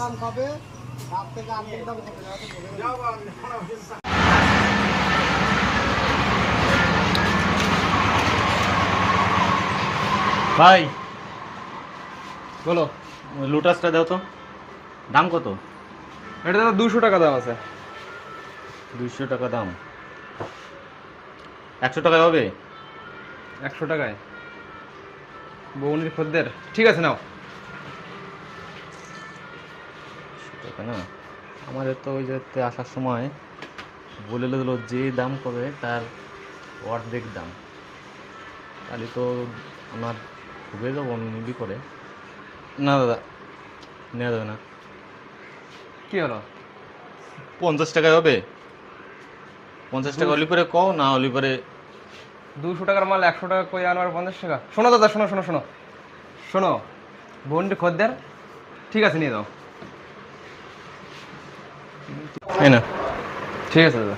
দাম খাবে 7 থেকে 8 দিন দাম খাবে ভাই বলো। লুটাসটা দাও তো, দাম কত? এটা তো 200 টাকা দাম আছে। 200 টাকা দাম, 100 টাকায় হবে? 100 টাকায় বৌনির খদ্দের, ঠিক আছে নাও। টাকা না, আমাদের তো ওই যে আসার সময় বলে দিল যে দাম করবে তার অর্ধেক দাম, তাহলে তো আমার খুবই যাবো নিবি করে। না দাদা, নেওয়া যাবে না। কি হলো? 50 টাকায় হবে? 50 টাকা হলি পরে কও, না হলি পরে 200 টাকার মাল 100 টাকা কই আনবার 50 টাকা? শোনো দাদা, শোনো শোনো শোনো শোনো, বৌনির খদ্দের, ঠিক আছে নিয়ে যাও। এই না। ঠিক আছে দাদা।